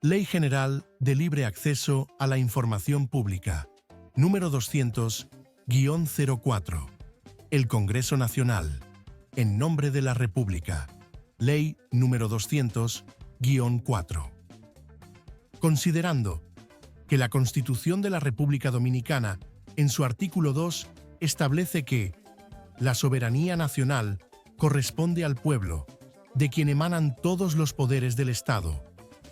Ley General de Libre Acceso a la Información Pública, número 200-04. El Congreso Nacional, en nombre de la República. Ley número 200-4. Considerando que la Constitución de la República Dominicana, en su artículo 2, establece que la soberanía nacional corresponde al pueblo, de quien emanan todos los poderes del Estado,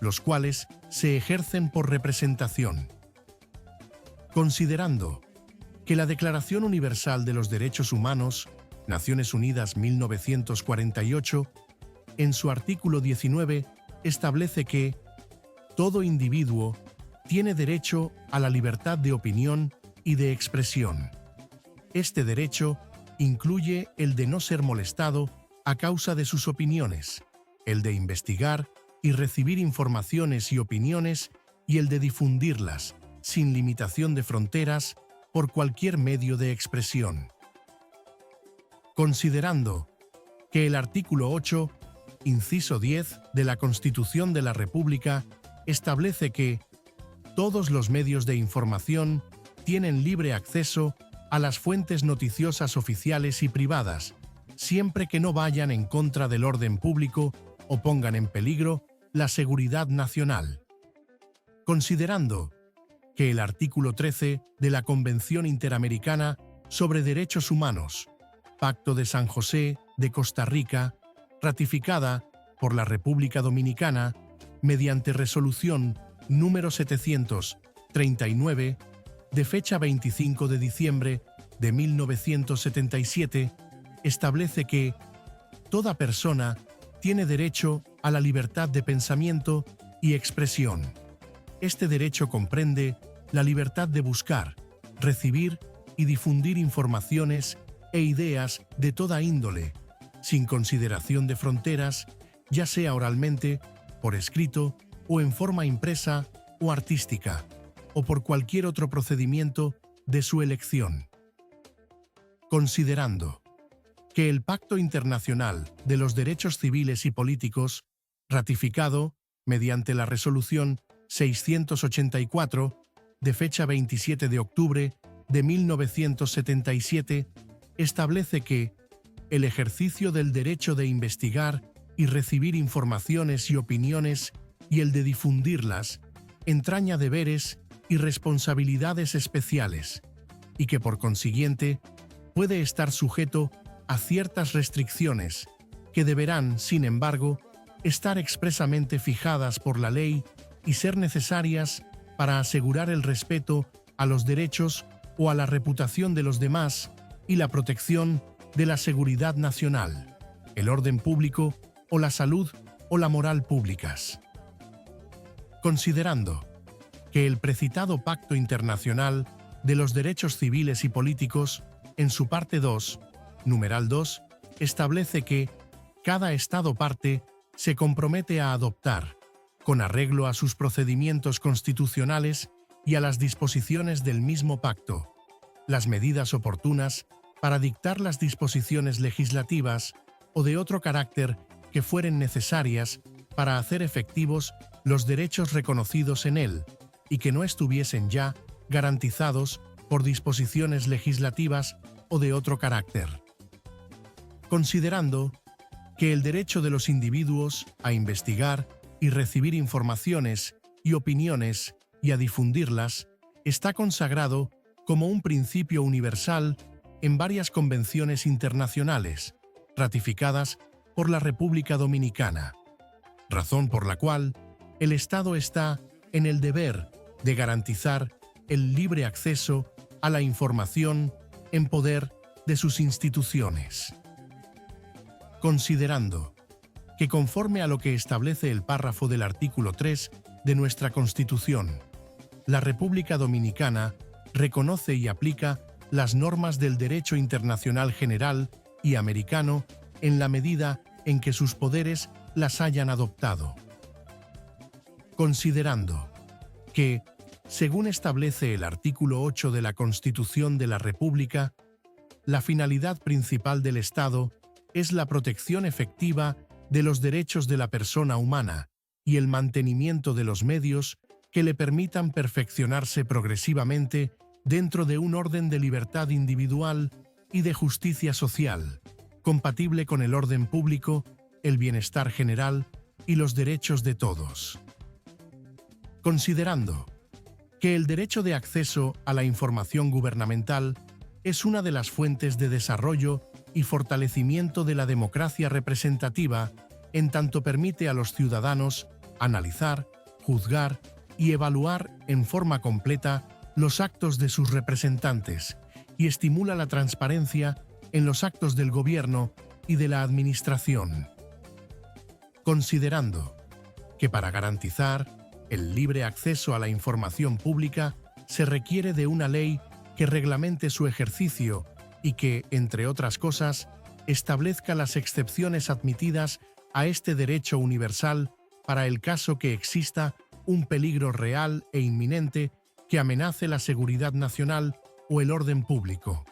los cuales se ejercen por representación. Considerando que la Declaración Universal de los Derechos Humanos, Naciones Unidas 1948, en su artículo 19, establece que todo individuo tiene derecho a la libertad de opinión y de expresión. Este derecho incluye el de no ser molestado a causa de sus opiniones, el de investigar y recibir informaciones y opiniones y el de difundirlas, sin limitación de fronteras, por cualquier medio de expresión. Considerando que el artículo 8, inciso 10 de la Constitución de la República establece que todos los medios de información tienen libre acceso a las fuentes noticiosas oficiales y privadas, siempre que no vayan en contra del orden público o pongan en peligro la seguridad nacional. Considerando que el artículo 13 de la Convención Interamericana sobre Derechos Humanos, Pacto de San José de Costa Rica, ratificada por la República Dominicana mediante resolución número 739, de fecha 25 de diciembre de 1977, establece que toda persona tiene derecho a la libertad de pensamiento y expresión. Este derecho comprende la libertad de buscar, recibir y difundir informaciones e ideas de toda índole, sin consideración de fronteras, ya sea oralmente, por escrito o en forma impresa o artística, o por cualquier otro procedimiento de su elección. Considerando que el Pacto Internacional de los Derechos Civiles y Políticos, ratificado mediante la Resolución 684, de fecha 27 de octubre de 1977, establece que el ejercicio del derecho de investigar y recibir informaciones y opiniones y el de difundirlas entraña deberes y responsabilidades especiales, y que por consiguiente puede estar sujeto a ciertas restricciones que deberán, sin embargo, estar expresamente fijadas por la ley y ser necesarias para asegurar el respeto a los derechos o a la reputación de los demás y la protección de la seguridad nacional, el orden público o la salud o la moral públicas. Considerando que el precitado Pacto Internacional de los Derechos Civiles y Políticos, en su parte 2, numeral 2, establece que cada Estado parte se compromete a adoptar, con arreglo a sus procedimientos constitucionales y a las disposiciones del mismo pacto, las medidas oportunas para dictar las disposiciones legislativas o de otro carácter que fueren necesarias para hacer efectivos los derechos reconocidos en él y que no estuviesen ya garantizados por disposiciones legislativas o de otro carácter. Considerando que el derecho de los individuos a investigar y recibir informaciones y opiniones y a difundirlas está consagrado como un principio universal en varias convenciones internacionales, ratificadas por la República Dominicana, razón por la cual el Estado está en el deber de garantizar el libre acceso a la información en poder de sus instituciones. Considerando que conforme a lo que establece el párrafo del artículo 3 de nuestra Constitución, la República Dominicana reconoce y aplica las normas del derecho internacional general y americano en la medida en que sus poderes las hayan adoptado. Considerando que, según establece el artículo 8 de la Constitución de la República, la finalidad principal del Estado es la protección efectiva de los derechos de la persona humana y el mantenimiento de los medios que le permitan perfeccionarse progresivamente dentro de un orden de libertad individual y de justicia social, compatible con el orden público, el bienestar general y los derechos de todos. Considerando que el derecho de acceso a la información gubernamental es una de las fuentes de desarrollo y fortalecimiento de la democracia representativa, en tanto permite a los ciudadanos analizar, juzgar y evaluar en forma completa los actos de sus representantes y estimula la transparencia en los actos del gobierno y de la administración. Considerando que para garantizar el libre acceso a la información pública se requiere de una ley que reglamente su ejercicio y que, entre otras cosas, establezca las excepciones admitidas a este derecho universal para el caso que exista un peligro real e inminente que amenace la seguridad nacional o el orden público.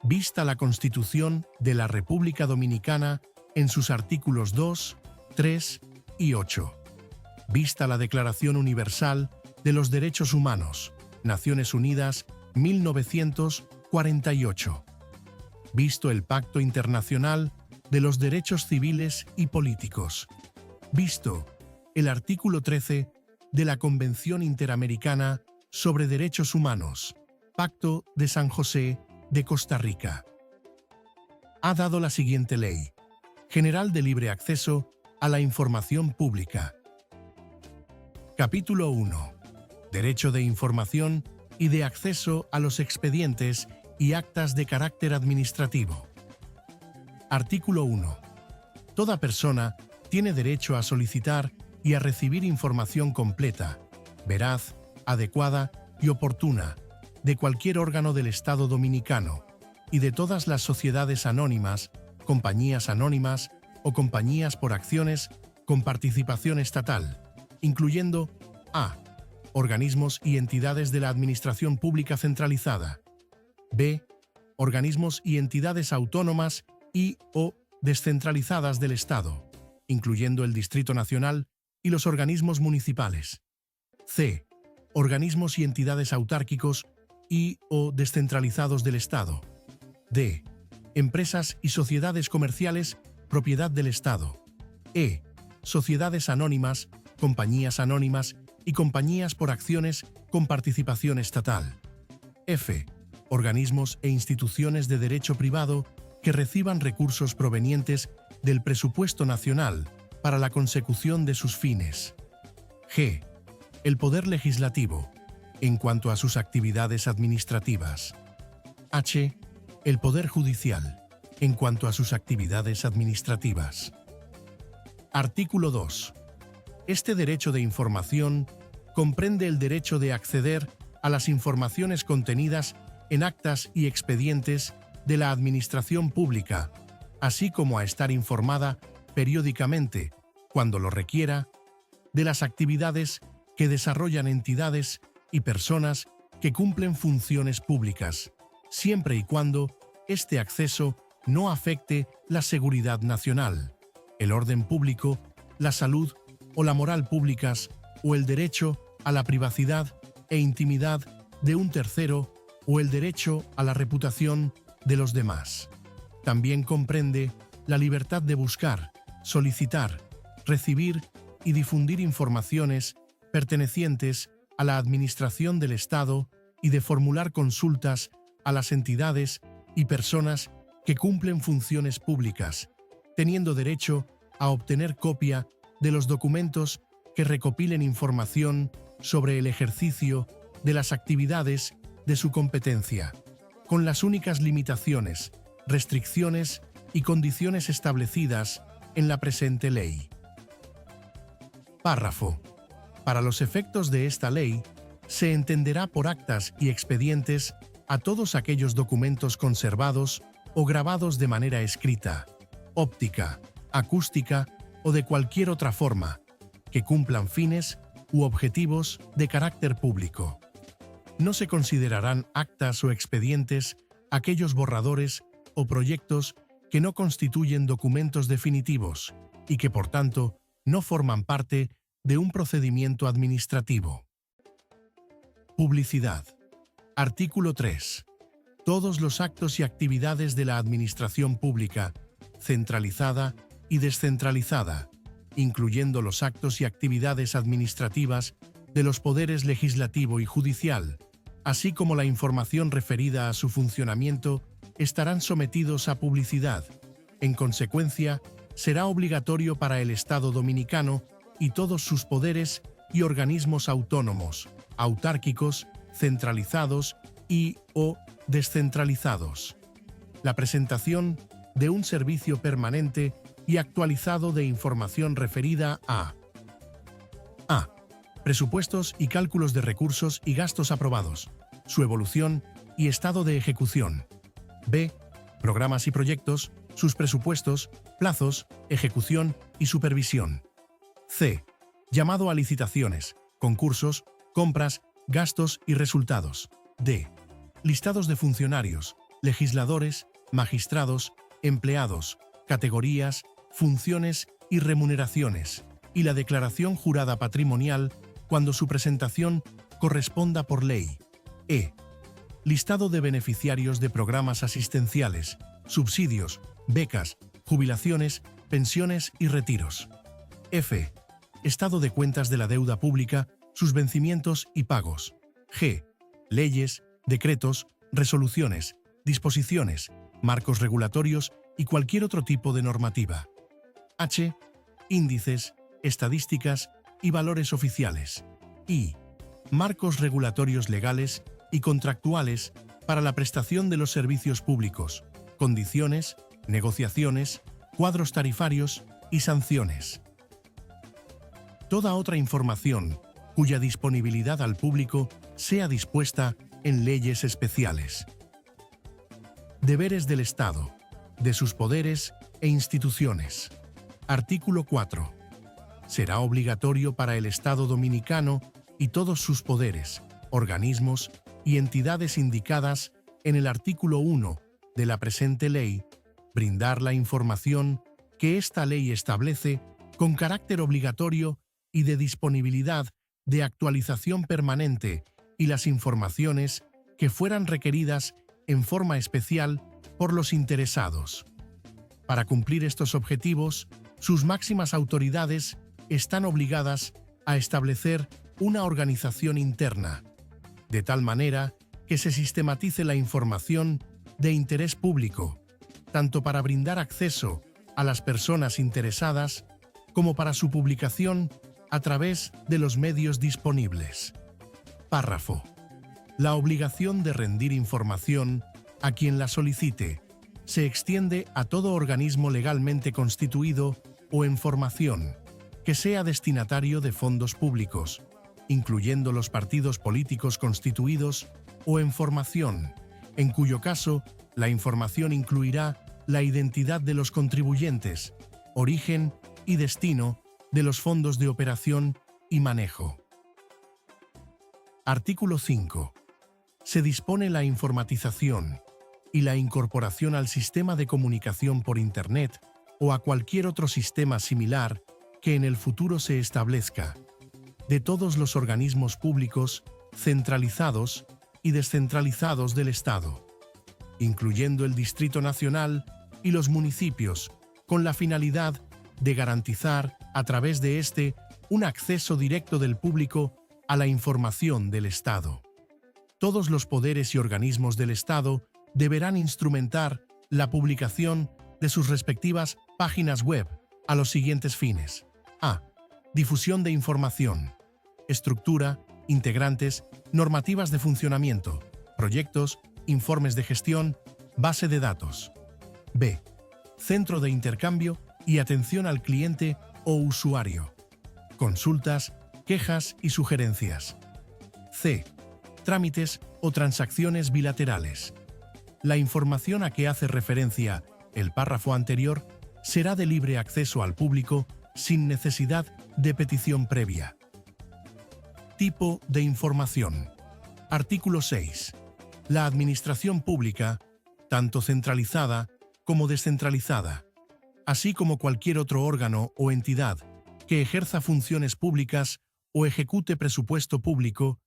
Vista la Constitución de la República Dominicana en sus artículos 2, 3 y 8. Vista la Declaración Universal de los Derechos Humanos, Naciones Unidas, 1948. Visto el Pacto Internacional de los Derechos Civiles y Políticos. Visto el artículo 13 de la Convención Interamericana sobre Derechos Humanos, Pacto de San José de Costa Rica. Ha dado la siguiente Ley General de Libre Acceso a la Información Pública. Capítulo 1. Derecho de información y de acceso a los expedientes y actas de carácter administrativo. Artículo 1. Toda persona tiene derecho a solicitar y a recibir información completa, veraz, adecuada y oportuna de cualquier órgano del Estado Dominicano y de todas las sociedades anónimas, compañías anónimas o compañías por acciones con participación estatal, incluyendo a. Organismos y entidades de la Administración Pública Centralizada. b. Organismos y entidades autónomas y o descentralizadas del Estado, incluyendo el Distrito Nacional y los organismos municipales. c. Organismos y entidades autárquicos y o descentralizados del Estado. d. Empresas y sociedades comerciales propiedad del Estado. e. Sociedades anónimas, compañías anónimas y compañías por acciones con participación estatal. f. Organismos e instituciones de derecho privado que reciban recursos provenientes del presupuesto nacional para la consecución de sus fines. g. El Poder Legislativo, en cuanto a sus actividades administrativas. h. El Poder Judicial, en cuanto a sus actividades administrativas. Artículo 2. Este derecho de información comprende el derecho de acceder a las informaciones contenidas en actas y expedientes de la administración pública, así como a estar informada periódicamente, cuando lo requiera, de las actividades que desarrollan entidades y personas que cumplen funciones públicas, siempre y cuando este acceso no afecte la seguridad nacional, el orden público, la salud o la moral públicas o el derecho a la privacidad e intimidad de un tercero o el derecho a la reputación de los demás. También comprende la libertad de buscar, solicitar, recibir y difundir informaciones pertenecientes a la administración del Estado y de formular consultas a las entidades y personas que cumplen funciones públicas, teniendo derecho a obtener copia de los documentos que recopilen información sobre el ejercicio de las actividades de su competencia, con las únicas limitaciones, restricciones y condiciones establecidas en la presente ley. Párrafo. Para los efectos de esta ley, se entenderá por actas y expedientes a todos aquellos documentos conservados o grabados de manera escrita, óptica, acústica o de cualquier otra forma, que cumplan fines u objetivos de carácter público. No se considerarán actas o expedientes aquellos borradores o proyectos que no constituyen documentos definitivos y que, por tanto, no forman parte de un procedimiento administrativo. Publicidad. Artículo 3. Todos los actos y actividades de la administración pública, centralizada y descentralizada, incluyendo los actos y actividades administrativas de los poderes legislativo y judicial, así como la información referida a su funcionamiento, estarán sometidos a publicidad. En consecuencia, será obligatorio para el Estado dominicano y todos sus poderes y organismos autónomos, autárquicos, centralizados y/o descentralizados, la presentación de un servicio permanente y actualizado de información referida a presupuestos y cálculos de recursos y gastos aprobados, su evolución y estado de ejecución. B. Programas y proyectos, sus presupuestos, plazos, ejecución y supervisión. C. Llamado a licitaciones, concursos, compras, gastos y resultados. D. Listados de funcionarios, legisladores, magistrados, empleados, categorías, funciones y remuneraciones, y la declaración jurada patrimonial cuando su presentación corresponda por ley. E. Listado de beneficiarios de programas asistenciales, subsidios, becas, jubilaciones, pensiones y retiros. F. Estado de cuentas de la deuda pública, sus vencimientos y pagos. G. Leyes, decretos, resoluciones, disposiciones, marcos regulatorios y cualquier otro tipo de normativa. H. Índices, estadísticas y valores oficiales. I. Marcos regulatorios legales y contractuales para la prestación de los servicios públicos, condiciones, negociaciones, cuadros tarifarios y sanciones. Toda otra información cuya disponibilidad al público sea dispuesta en leyes especiales. Deberes del Estado, de sus poderes e instituciones. Artículo 4. Será obligatorio para el Estado dominicano y todos sus poderes, organismos y entidades indicadas en el artículo 1 de la presente ley, brindar la información que esta ley establece con carácter obligatorio y de disponibilidad de actualización permanente y las informaciones que fueran requeridas en forma especial por los interesados. Para cumplir estos objetivos, sus máximas autoridades están obligadas a establecer una organización interna, de tal manera que se sistematice la información de interés público, tanto para brindar acceso a las personas interesadas como para su publicación a través de los medios disponibles. Párrafo. La obligación de rendir información a quien la solicite se extiende a todo organismo legalmente constituido o en formación que sea destinatario de fondos públicos, incluyendo los partidos políticos constituidos o en formación, en cuyo caso la información incluirá la identidad de los contribuyentes, origen y destino de los fondos de operación y manejo. Artículo 5. Se dispone la informatización y la incorporación al sistema de comunicación por Internet o a cualquier otro sistema similar que en el futuro se establezca, de todos los organismos públicos, centralizados y descentralizados del Estado, incluyendo el Distrito Nacional y los municipios, con la finalidad de garantizar, a través de este, un acceso directo del público a la información del Estado. Todos los poderes y organismos del Estado deberán instrumentar la publicación de sus respectivas páginas web a los siguientes fines. A. Difusión de información. Estructura, integrantes, normativas de funcionamiento, proyectos, informes de gestión, base de datos. B. Centro de intercambio y atención al cliente o usuario. Consultas, quejas y sugerencias. C. Trámites o transacciones bilaterales. La información a que hace referencia el párrafo anterior será de libre acceso al público sin necesidad de petición previa. Tipo de información. Artículo 6. La administración pública, tanto centralizada como descentralizada, así como cualquier otro órgano o entidad que ejerza funciones públicas o ejecute presupuesto público,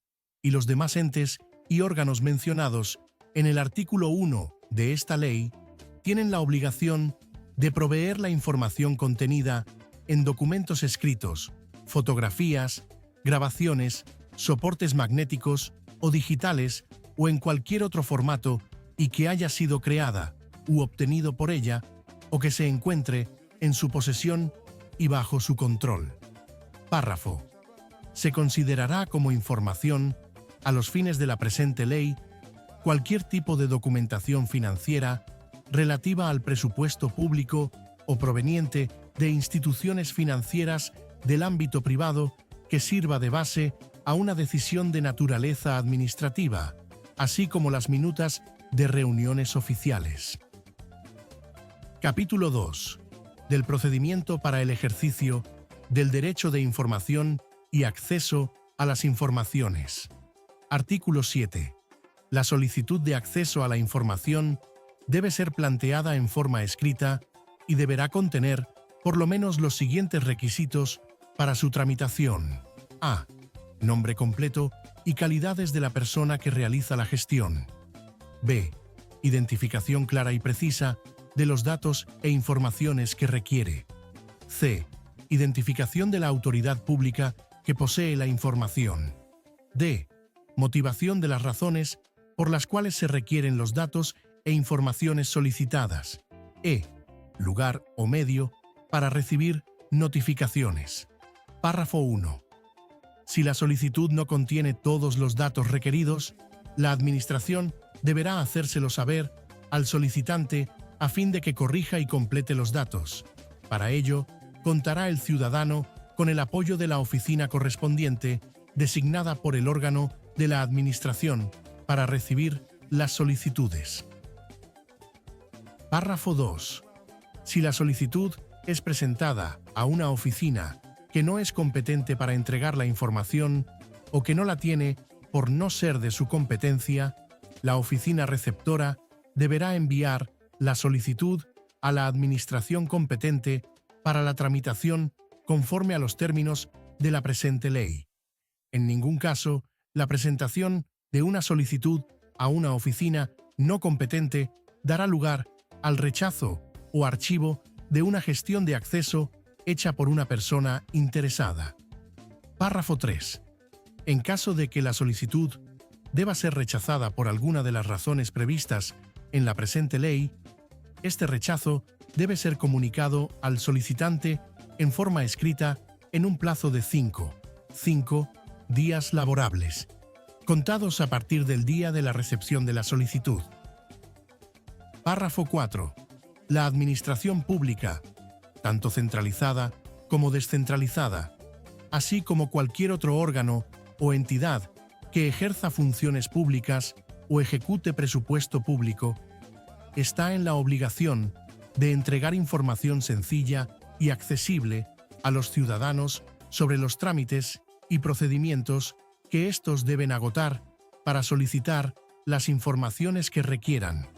y los demás entes y órganos mencionados en el artículo 1 de esta ley tienen la obligación de proveer la información contenida en documentos escritos, fotografías, grabaciones, soportes magnéticos o digitales o en cualquier otro formato y que haya sido creada u obtenido por ella o que se encuentre en su posesión y bajo su control. Párrafo. Se considerará como información, a los fines de la presente ley, cualquier tipo de documentación financiera relativa al presupuesto público o proveniente de instituciones financieras del ámbito privado que sirva de base a una decisión de naturaleza administrativa, así como las minutas de reuniones oficiales. Capítulo 2. Del procedimiento para el ejercicio del derecho de información y acceso a las informaciones. Artículo 7. La solicitud de acceso a la información debe ser planteada en forma escrita y deberá contener por lo menos los siguientes requisitos para su tramitación. A. Nombre completo y calidades de la persona que realiza la gestión. B. Identificación clara y precisa de los datos e informaciones que requiere. C. Identificación de la autoridad pública que posee la información. D. Motivación de las razones por las cuales se requieren los datos e informaciones solicitadas. E. Lugar o medio para recibir notificaciones. Párrafo 1. Si la solicitud no contiene todos los datos requeridos, la Administración deberá hacérselo saber al solicitante a fin de que corrija y complete los datos. Para ello, contará el ciudadano con el apoyo de la oficina correspondiente, designada por el órgano de la Administración, para recibir las solicitudes. Párrafo 2. Si la solicitud es presentada a una oficina que no es competente para entregar la información o que no la tiene por no ser de su competencia, la oficina receptora deberá enviar la solicitud a la Administración competente para la tramitación conforme a los términos de la presente ley. En ningún caso, la presentación de una solicitud a una oficina no competente dará lugar al rechazo o archivo de una gestión de acceso hecha por una persona interesada. Párrafo 3. En caso de que la solicitud deba ser rechazada por alguna de las razones previstas en la presente ley, este rechazo debe ser comunicado al solicitante en forma escrita en un plazo de 5 días laborables, contados a partir del día de la recepción de la solicitud. Párrafo 4. La Administración pública, tanto centralizada como descentralizada, así como cualquier otro órgano o entidad que ejerza funciones públicas o ejecute presupuesto público, está en la obligación de entregar información sencilla y accesible a los ciudadanos sobre los trámites y procedimientos que éstos deben agotar para solicitar las informaciones que requieran,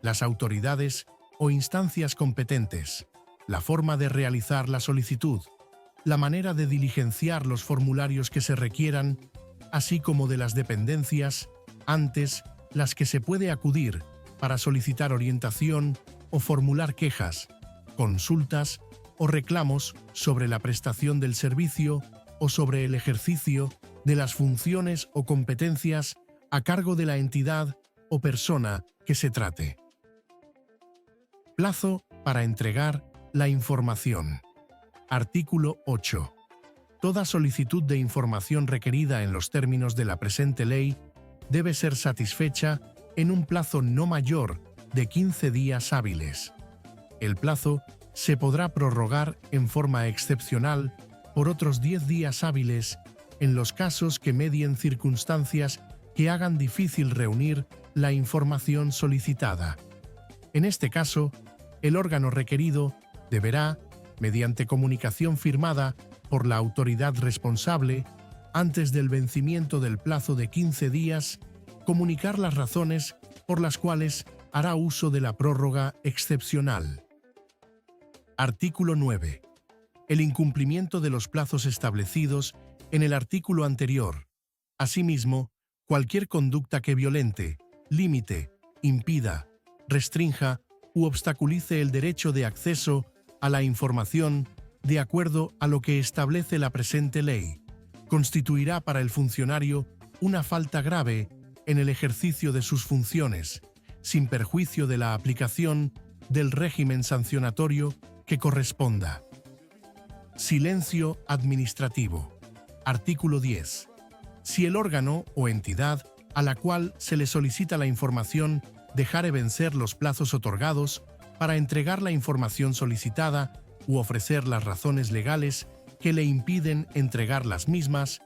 las autoridades o instancias competentes, la forma de realizar la solicitud, la manera de diligenciar los formularios que se requieran, así como de las dependencias antes las que se puede acudir para solicitar orientación o formular quejas, consultas o reclamos sobre la prestación del servicio o sobre el ejercicio de las funciones o competencias a cargo de la entidad o persona que se trate. Plazo para entregar la información. Artículo 8. Toda solicitud de información requerida en los términos de la presente ley debe ser satisfecha en un plazo no mayor de 15 días hábiles. El plazo se podrá prorrogar en forma excepcional por otros 10 días hábiles en los casos que medien circunstancias que hagan difícil reunir la información solicitada. En este caso, el órgano requerido deberá, mediante comunicación firmada por la autoridad responsable, antes del vencimiento del plazo de 15 días, comunicar las razones por las cuales hará uso de la prórroga excepcional. Artículo 9. el incumplimiento de los plazos establecidos en el artículo anterior. Asimismo, cualquier conducta que violente, limite, impida, restrinja u obstaculice el derecho de acceso a la información de acuerdo a lo que establece la presente ley, constituirá para el funcionario una falta grave en el ejercicio de sus funciones, sin perjuicio de la aplicación del régimen sancionatorio que corresponda. Silencio administrativo. Artículo 10. Si el órgano o entidad a la cual se le solicita la información dejare vencer los plazos otorgados para entregar la información solicitada u ofrecer las razones legales que le impiden entregar las mismas,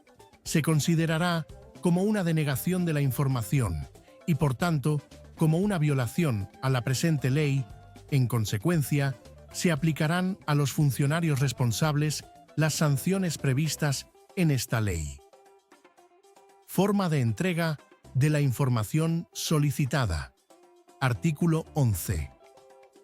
se considerará como una denegación de la información y, por tanto, como una violación a la presente ley. En consecuencia, se aplicarán a los funcionarios responsables las sanciones previstas en esta ley. Forma de entrega de la información solicitada. Artículo 11.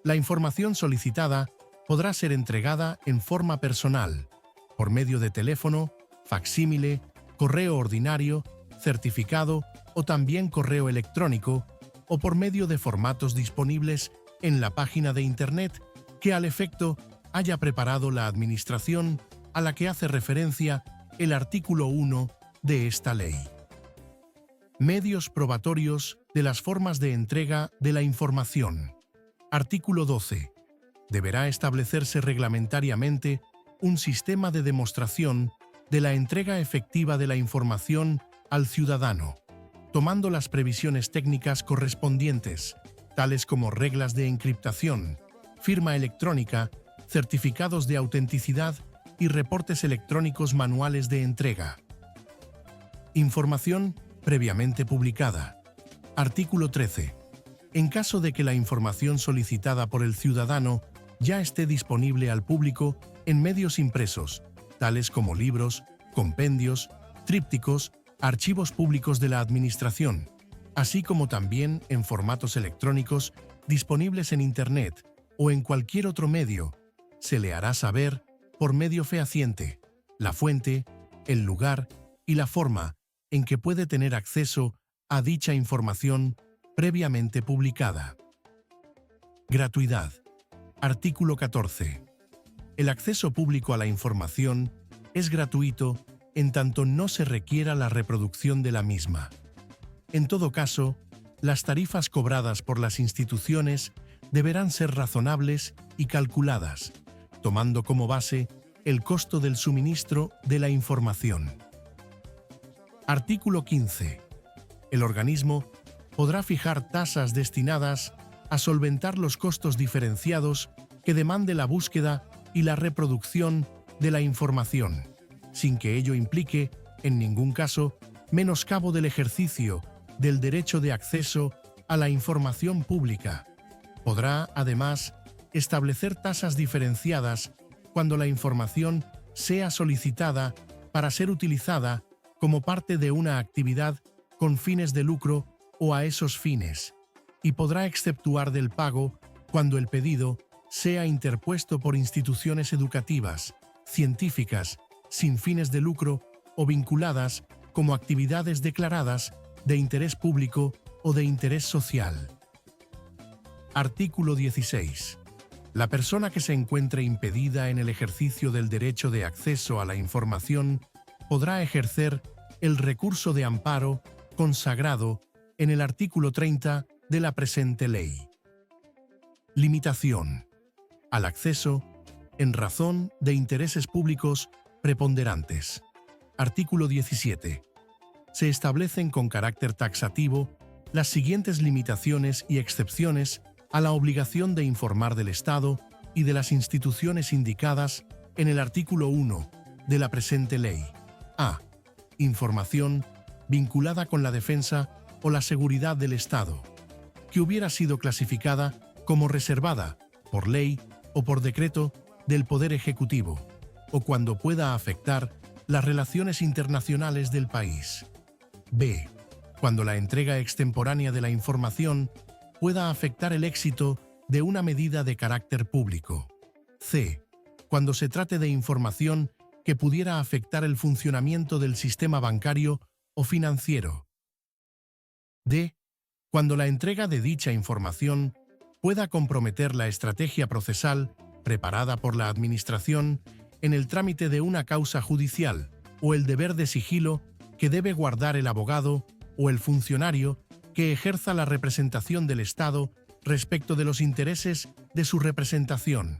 La información solicitada podrá ser entregada en forma personal, por medio de teléfono, facsímile, correo ordinario, certificado o también correo electrónico, o por medio de formatos disponibles en la página de Internet que al efecto haya preparado la Administración a la que hace referencia el artículo 1 de esta ley. Medios probatorios de las formas de entrega de la información. Artículo 12. Deberá establecerse reglamentariamente un sistema de demostración de la entrega efectiva de la información al ciudadano, tomando las previsiones técnicas correspondientes, tales como reglas de encriptación, firma electrónica, certificados de autenticidad y reportes electrónicos manuales de entrega. Información previamente publicada. Artículo 13. En caso de que la información solicitada por el ciudadano ya esté disponible al público en medios impresos, tales como libros, compendios, trípticos, archivos públicos de la Administración, así como también en formatos electrónicos disponibles en Internet o en cualquier otro medio, se le hará saber, por medio fehaciente, la fuente, el lugar y la forma en que puede tener acceso a dicha información previamente publicada. Gratuidad. Artículo 14. El acceso público a la información es gratuito en tanto no se requiera la reproducción de la misma. En todo caso, las tarifas cobradas por las instituciones deberán ser razonables y calculadas, tomando como base el costo del suministro de la información. Artículo 15. El organismo podrá fijar tasas destinadas a solventar los costos diferenciados que demande la búsqueda y la reproducción de la información, sin que ello implique, en ningún caso, menoscabo del ejercicio del derecho de acceso a la información pública. Podrá, además, establecer tasas diferenciadas cuando la información sea solicitada para ser utilizada como parte de una actividad con fines de lucro o a esos fines, y podrá exceptuar del pago cuando el pedido sea interpuesto por instituciones educativas, científicas, sin fines de lucro o vinculadas como actividades declaradas de interés público o de interés social. Artículo 16. La persona que se encuentre impedida en el ejercicio del derecho de acceso a la información podrá ejercer el recurso de amparo consagrado en el artículo 30 de la presente ley. Limitación al acceso en razón de intereses públicos preponderantes. Artículo 17. Se establecen con carácter taxativo las siguientes limitaciones y excepciones a la obligación de informar del Estado y de las instituciones indicadas en el artículo 1 de la presente ley. A. Información vinculada con la defensa o la seguridad del Estado, que hubiera sido clasificada como reservada, por ley o por decreto del Poder Ejecutivo, o cuando pueda afectar las relaciones internacionales del país. B. Cuando la entrega extemporánea de la información pueda afectar el éxito de una medida de carácter público. C. cuando se trate de información que pudiera afectar el funcionamiento del sistema bancario o financiero. D. Cuando la entrega de dicha información pueda comprometer la estrategia procesal preparada por la Administración en el trámite de una causa judicial o el deber de sigilo que debe guardar el abogado o el funcionario que ejerza la representación del Estado respecto de los intereses de su representación.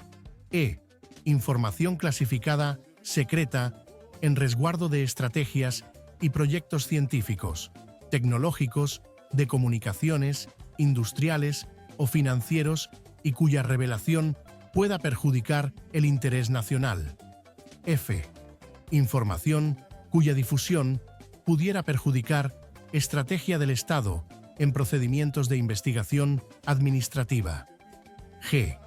E. Información clasificada, secreta, en resguardo de estrategias y proyectos científicos, tecnológicos, de comunicaciones, industriales o financieros y cuya revelación pueda perjudicar el interés nacional. F. Información cuya difusión pudiera perjudicar estrategia del Estado en procedimientos de investigación administrativa. G.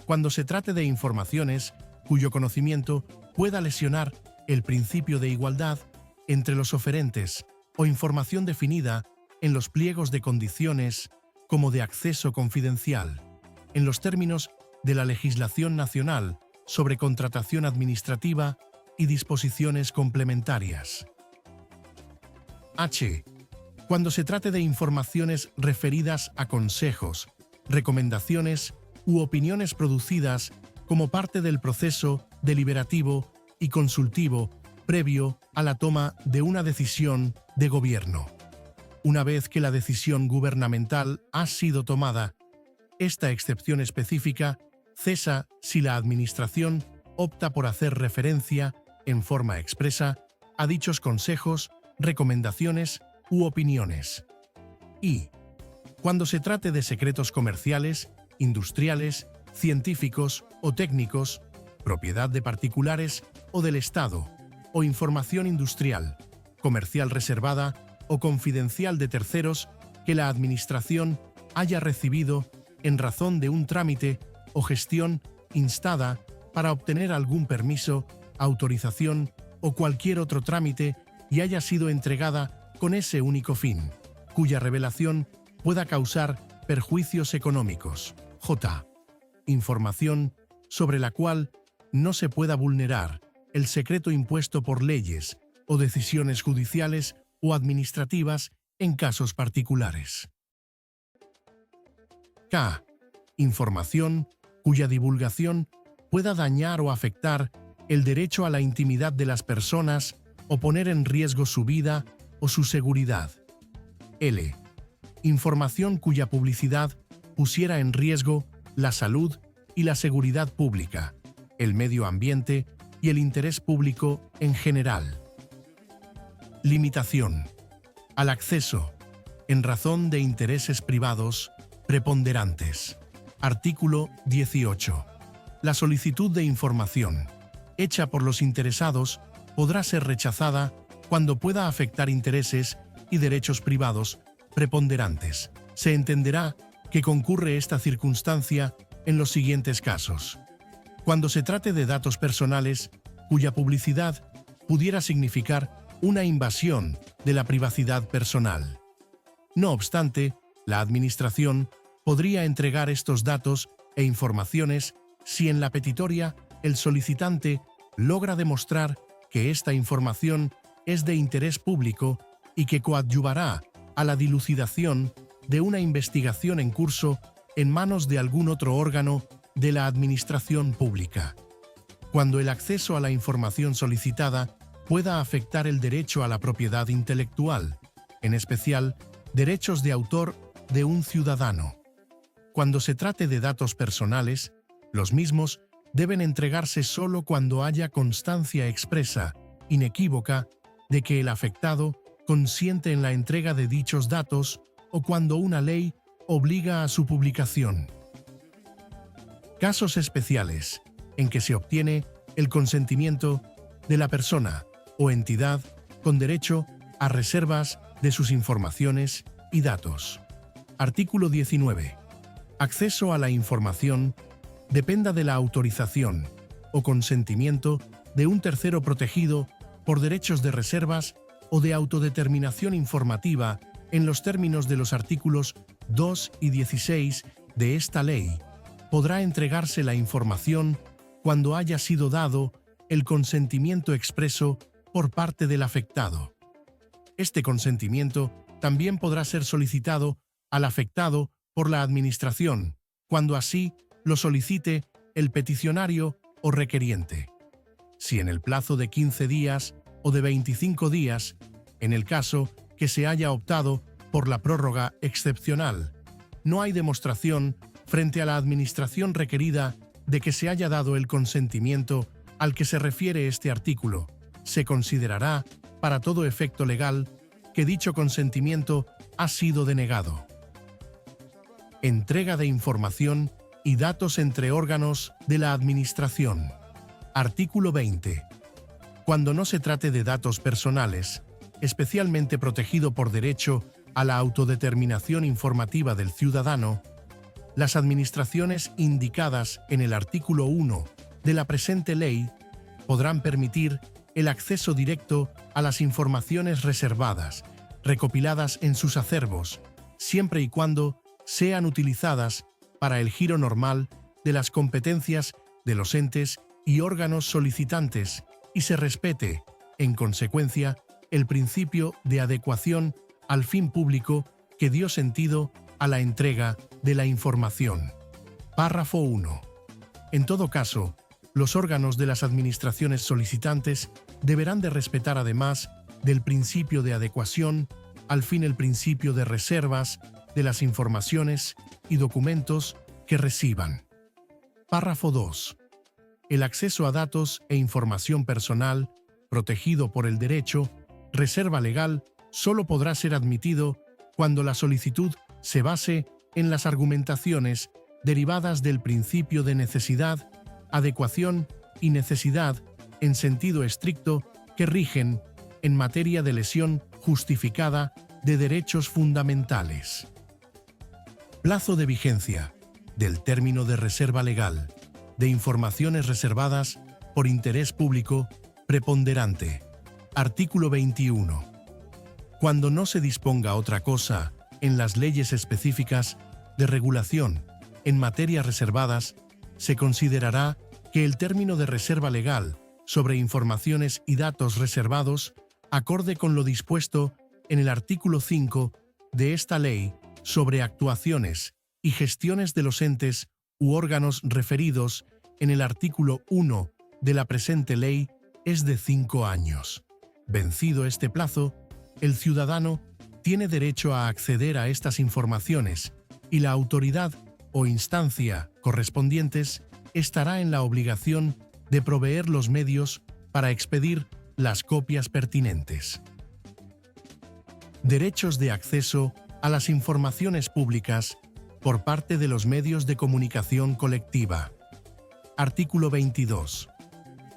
Cuando se trate de informaciones cuyo conocimiento pueda lesionar el principio de igualdad entre los oferentes o información definida en los pliegos de condiciones como de acceso confidencial, en los términos de la legislación nacional sobre contratación administrativa y disposiciones complementarias. H. Cuando se trate de informaciones referidas a consejos, recomendaciones u opiniones producidas como parte del proceso deliberativo y consultivo previo a la toma de una decisión de gobierno. Una vez que la decisión gubernamental ha sido tomada, esta excepción específica cesa si la Administración opta por hacer referencia, en forma expresa, a dichos consejos, recomendaciones u opiniones. Y, cuando se trate de secretos comerciales, industriales, científicos o técnicos, propiedad de particulares o del Estado, o información industrial, comercial reservada o confidencial de terceros que la Administración haya recibido en razón de un trámite o gestión instada para obtener algún permiso, autorización o cualquier otro trámite y haya sido entregada con ese único fin, cuya revelación pueda causar perjuicios económicos. J. Información sobre la cual no se pueda vulnerar el secreto impuesto por leyes o decisiones judiciales o administrativas en casos particulares. K. Información cuya divulgación pueda dañar o afectar el derecho a la intimidad de las personas o poner en riesgo su vida o su seguridad. L. Información cuya publicidad pusiera en riesgo la salud y la seguridad pública, el medio ambiente y el interés público en general. Limitación al acceso en razón de intereses privados preponderantes. Artículo 18. La solicitud de información hecha por los interesados podrá ser rechazada cuando pueda afectar intereses y derechos privados preponderantes. Se entenderá que concurre esta circunstancia en los siguientes casos. Cuando se trate de datos personales cuya publicidad pudiera significar una invasión de la privacidad personal. No obstante, la Administración podría entregar estos datos e informaciones si en la petitoria el solicitante logra demostrar que esta información es de interés público y que coadyuvará a la dilucidación de una investigación en curso en manos de algún otro órgano de la Administración pública. Cuando el acceso a la información solicitada pueda afectar el derecho a la propiedad intelectual, en especial derechos de autor de un ciudadano. Cuando se trate de datos personales, los mismos deben entregarse solo cuando haya constancia expresa, inequívoca, de que el afectado consiente en la entrega de dichos datos o cuando una ley obliga a su publicación. Casos especiales en que se obtiene el consentimiento de la persona o entidad con derecho a reservas de sus informaciones y datos. Artículo 19. Acceso a la información dependa de la autorización o consentimiento de un tercero protegido por derechos de reservas o de autodeterminación informativa en los términos de los artículos 2 y 16 de esta ley. Podrá entregarse la información cuando haya sido dado el consentimiento expreso por parte del afectado. Este consentimiento también podrá ser solicitado al afectado por la Administración, cuando así lo solicite el peticionario o requeriente. Si en el plazo de 15 días o de 25 días, en el caso que se haya optado por la prórroga excepcional, no hay demostración frente a la Administración requerida de que se haya dado el consentimiento al que se refiere este artículo, se considerará, para todo efecto legal, que dicho consentimiento ha sido denegado. Entrega de información y datos entre órganos de la Administración. Artículo 20. Cuando no se trate de datos personales, especialmente protegido por derecho a la autodeterminación informativa del ciudadano, las administraciones indicadas en el artículo 1 de la presente ley podrán permitir el acceso directo a las informaciones reservadas, recopiladas en sus acervos, siempre y cuando sean utilizadas para el giro normal de las competencias de los entes y órganos solicitantes y se respete, en consecuencia, el principio de adecuación al fin público que dio sentido a la entrega de la información. Párrafo 1. En todo caso, los órganos de las administraciones solicitantes deberán de respetar además del principio de adecuación al fin el principio de reservas de las informaciones y documentos que reciban. Párrafo 2. El acceso a datos e información personal, protegido por el derecho, reserva legal, solo podrá ser admitido cuando la solicitud se base en las argumentaciones derivadas del principio de necesidad, adecuación y necesidad en sentido estricto que rigen en materia de lesión justificada de derechos fundamentales. Plazo de vigencia del término de reserva legal de informaciones reservadas por interés público preponderante. Artículo 21. Cuando no se disponga otra cosa en las leyes específicas de regulación en materias reservadas, se considerará que el término de reserva legal sobre informaciones y datos reservados, acorde con lo dispuesto en el artículo 5 de esta ley sobre actuaciones y gestiones de los entes u órganos referidos en el artículo 1 de la presente ley, es de 5 años. Vencido este plazo, el ciudadano tiene derecho a acceder a estas informaciones y la autoridad o instancia correspondientes estará en la obligación de proveer los medios para expedir las copias pertinentes. Derechos de acceso a las informaciones públicas por parte de los medios de comunicación colectiva. Artículo 22.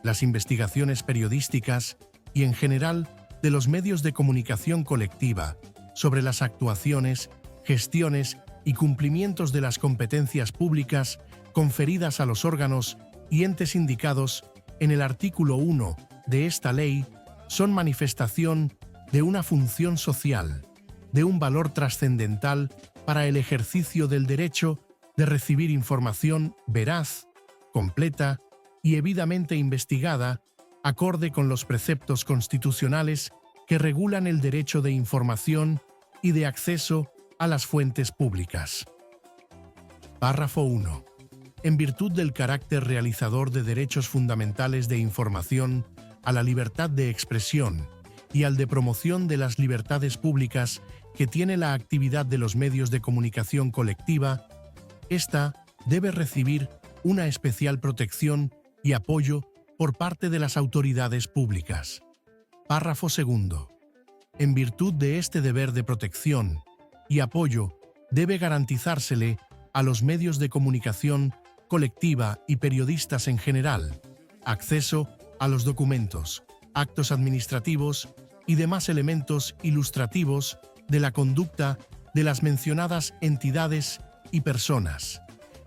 Las investigaciones periodísticas y en general de los medios de comunicación colectiva sobre las actuaciones, gestiones y cumplimientos de las competencias públicas conferidas a los órganos y entes indicados en el artículo 1 de esta ley son manifestación de una función social, de un valor trascendental para el ejercicio del derecho de recibir información veraz, completa y debidamente investigada, acorde con los preceptos constitucionales que regulan el derecho de información y de acceso a las fuentes públicas. Párrafo 1. En virtud del carácter realizador de derechos fundamentales de información, a la libertad de expresión y al de promoción de las libertades públicas que tiene la actividad de los medios de comunicación colectiva, ésta debe recibir una especial protección y apoyo por parte de las autoridades públicas. Párrafo 2. En virtud de este deber de protección y apoyo, debe garantizársele a los medios de comunicación colectiva y periodistas en general acceso a los documentos, actos administrativos y demás elementos ilustrativos de la conducta de las mencionadas entidades y personas,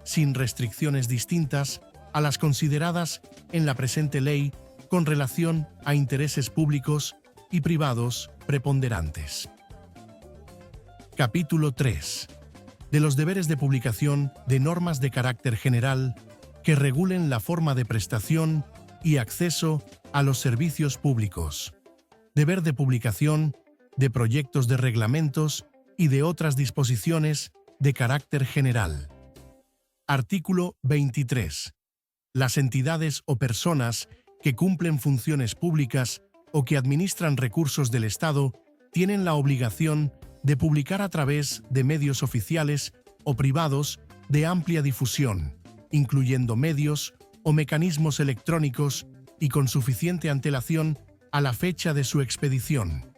sin restricciones distintas a las consideradas en la presente ley con relación a intereses públicos y privados preponderantes. Capítulo 3. De los deberes de publicación de normas de carácter general que regulen la forma de prestación y acceso a los servicios públicos. Deber de publicación de proyectos de reglamentos y de otras disposiciones de carácter general. Artículo 23. Las entidades o personas que cumplen funciones públicas o que administran recursos del Estado tienen la obligación de publicar a través de medios oficiales o privados de amplia difusión, incluyendo medios o mecanismos electrónicos y con suficiente antelación a la fecha de su expedición.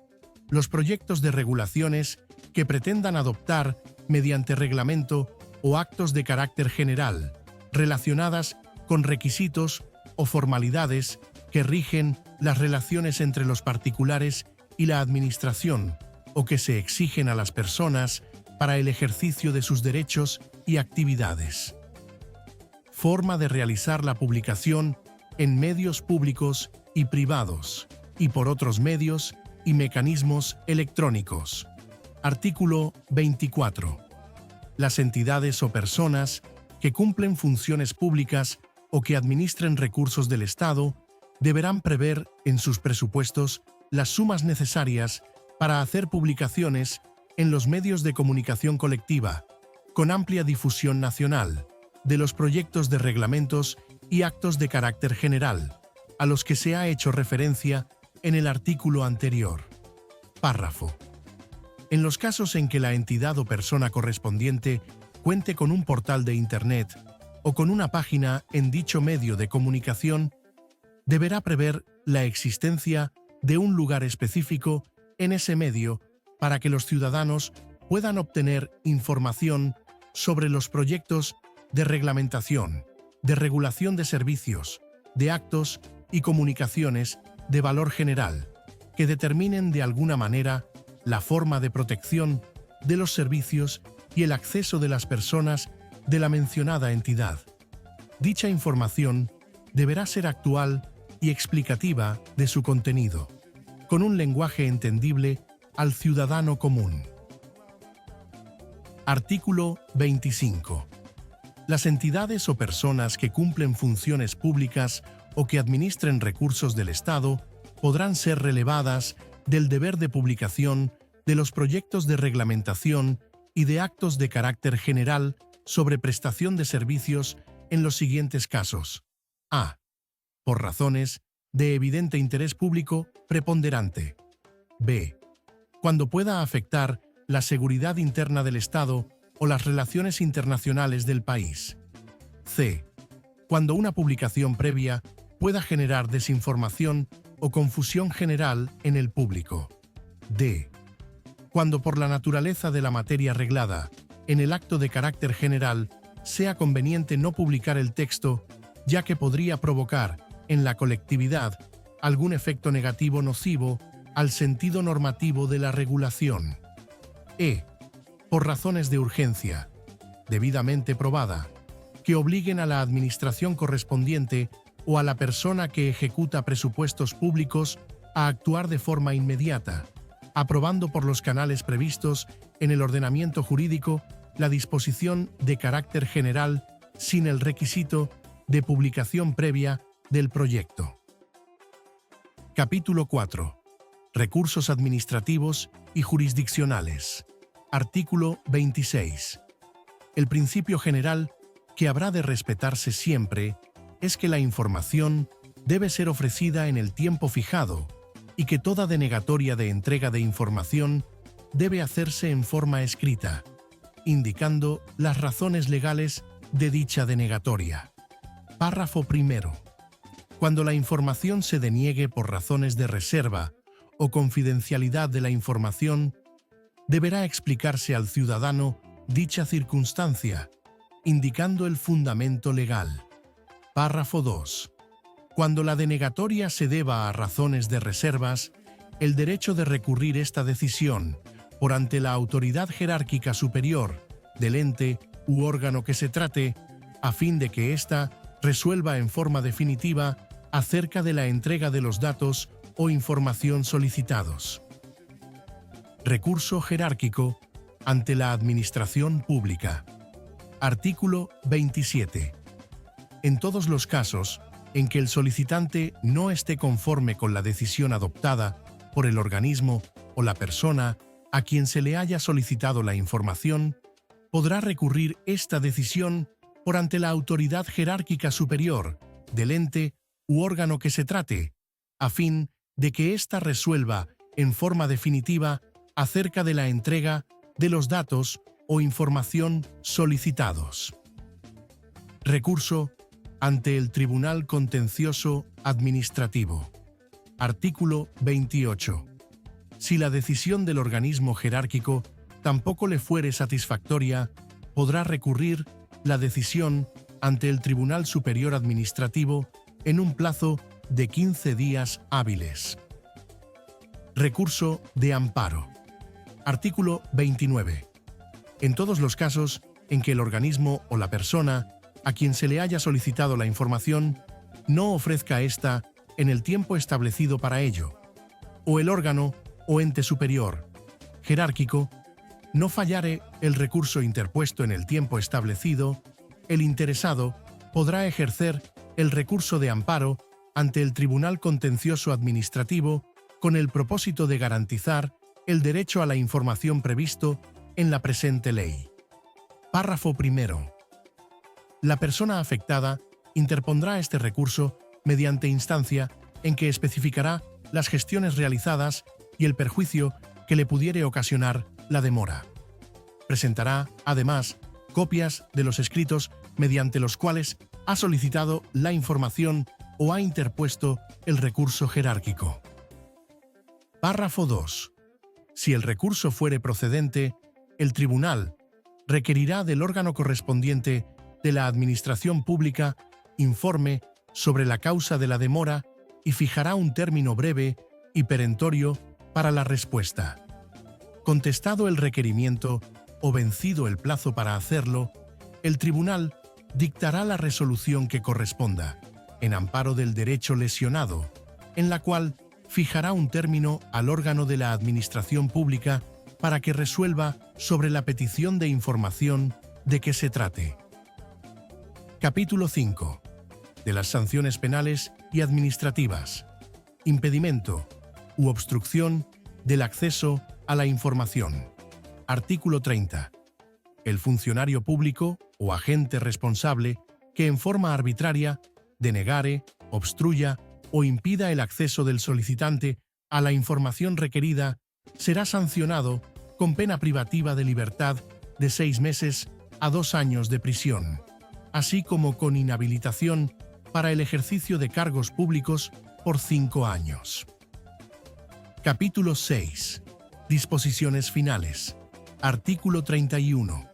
Los proyectos de regulaciones que pretendan adoptar mediante reglamento o actos de carácter general, relacionadas con requisitos o formalidades que rigen las relaciones entre los particulares y la administración, o que se exigen a las personas para el ejercicio de sus derechos y actividades. Forma de realizar la publicación en medios públicos y privados, y por otros medios y mecanismos electrónicos. Artículo 24. Las entidades o personas que cumplen funciones públicas o que administren recursos del Estado deberán prever en sus presupuestos las sumas necesarias para hacer publicaciones en los medios de comunicación colectiva, con amplia difusión nacional, de los proyectos de reglamentos y actos de carácter general, a los que se ha hecho referencia en el artículo anterior. Párrafo. En los casos en que la entidad o persona correspondiente cuente con un portal de Internet o con una página en dicho medio de comunicación, deberá prever la existencia de un lugar específico en ese medio para que los ciudadanos puedan obtener información sobre los proyectos de reglamentación, de regulación de servicios, de actos y comunicaciones de valor general, que determinen de alguna manera la forma de protección de los servicios y el acceso de las personas de la mencionada entidad. Dicha información deberá ser actual y explicativa de su contenido, con un lenguaje entendible al ciudadano común. Artículo 25. Las entidades o personas que cumplen funciones públicas o que administren recursos del Estado podrán ser relevadas del deber de publicación de los proyectos de reglamentación y de actos de carácter general sobre prestación de servicios en los siguientes casos. A. Por razones de evidente interés público preponderante. B. Cuando pueda afectar la seguridad interna del Estado o las relaciones internacionales del país. C. Cuando una publicación previa pueda generar desinformación o confusión general en el público. D. Cuando por la naturaleza de la materia reglada, en el acto de carácter general, sea conveniente no publicar el texto, ya que podría provocar, en la colectividad, algún efecto negativo nocivo al sentido normativo de la regulación. E. Por razones de urgencia, debidamente probada, que obliguen a la administración correspondiente o a la persona que ejecuta presupuestos públicos a actuar de forma inmediata, aprobando por los canales previstos en el ordenamiento jurídico la disposición de carácter general sin el requisito de publicación previa del proyecto. Capítulo 4. Recursos administrativos y jurisdiccionales. Artículo 26. El principio general que habrá de respetarse siempre es que la información debe ser ofrecida en el tiempo fijado y que toda denegatoria de entrega de información debe hacerse en forma escrita, indicando las razones legales de dicha denegatoria. Párrafo primero. Cuando la información se deniegue por razones de reserva o confidencialidad de la información, deberá explicarse al ciudadano dicha circunstancia, indicando el fundamento legal. Párrafo 2. Cuando la denegatoria se deba a razones de reservas, el derecho de recurrir esta decisión por ante la autoridad jerárquica superior del ente u órgano que se trate, a fin de que ésta resuelva en forma definitiva acerca de la entrega de los datos o información solicitados. Recurso jerárquico ante la administración pública. Artículo 27. En todos los casos en que el solicitante no esté conforme con la decisión adoptada por el organismo o la persona a quien se le haya solicitado la información, podrá recurrir esta decisión por ante la autoridad jerárquica superior del ente u órgano que se trate, a fin de que ésta resuelva en forma definitiva acerca de la entrega de los datos o información solicitados. Recurso ante el Tribunal Contencioso Administrativo. Artículo 28. Si la decisión del organismo jerárquico tampoco le fuere satisfactoria, podrá recurrir la decisión ante el Tribunal Superior Administrativo en un plazo de 15 días hábiles. Recurso de amparo. Artículo 29. En todos los casos en que el organismo o la persona a quien se le haya solicitado la información no ofrezca ésta en el tiempo establecido para ello, o el órgano o ente superior, jerárquico, no fallare el recurso interpuesto en el tiempo establecido, el interesado podrá ejercer el recurso de amparo ante el Tribunal Contencioso Administrativo con el propósito de garantizar el derecho a la información previsto en la presente ley. Párrafo primero. La persona afectada interpondrá este recurso mediante instancia en que especificará las gestiones realizadas y el perjuicio que le pudiere ocasionar la demora. Presentará, además, copias de los escritos mediante los cuales ha solicitado la información o ha interpuesto el recurso jerárquico. Párrafo 2. Si el recurso fuere procedente, el tribunal requerirá del órgano correspondiente de la Administración Pública informe sobre la causa de la demora y fijará un término breve y perentorio para la respuesta. Contestado el requerimiento o vencido el plazo para hacerlo, el tribunal dictará la resolución que corresponda, en amparo del derecho lesionado, en la cual fijará un término al órgano de la Administración Pública para que resuelva sobre la petición de información de que se trate. Capítulo 5. De las sanciones penales y administrativas. Impedimento u obstrucción del acceso a la información. Artículo 30. El funcionario público o agente responsable que en forma arbitraria denegare, obstruya o impida el acceso del solicitante a la información requerida será sancionado con pena privativa de libertad de 6 meses a 2 años de prisión, así como con inhabilitación para el ejercicio de cargos públicos por 5 años. Capítulo 6. Disposiciones finales. Artículo 31.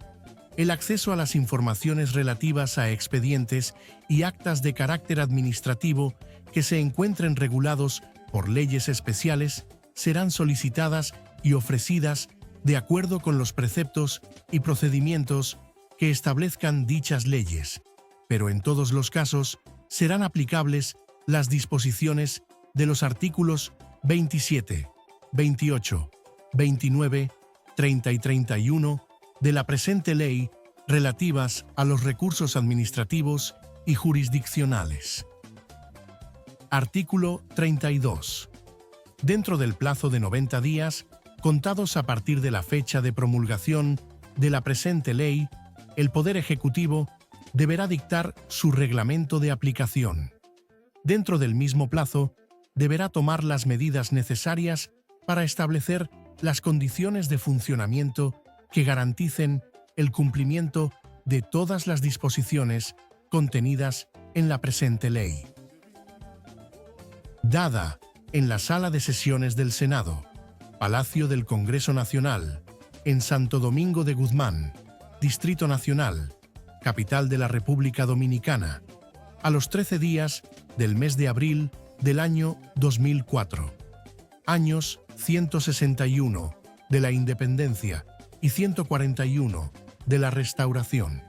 El acceso a las informaciones relativas a expedientes y actas de carácter administrativo que se encuentren regulados por leyes especiales serán solicitadas y ofrecidas de acuerdo con los preceptos y procedimientos que establezcan dichas leyes, pero en todos los casos serán aplicables las disposiciones de los artículos 27, 28, 29, 30 y 31 de la presente ley relativas a los recursos administrativos y jurisdiccionales. Artículo 32. Dentro del plazo de 90 días, contados a partir de la fecha de promulgación de la presente ley, el Poder Ejecutivo deberá dictar su reglamento de aplicación. Dentro del mismo plazo, deberá tomar las medidas necesarias para establecer las condiciones de funcionamiento que garanticen el cumplimiento de todas las disposiciones contenidas en la presente ley. Dada en la Sala de Sesiones del Senado, Palacio del Congreso Nacional, en Santo Domingo de Guzmán, Distrito Nacional, capital de la República Dominicana, a los 13 días del mes de abril del año 2004. Años 161 de la Independencia y 141 de la Restauración.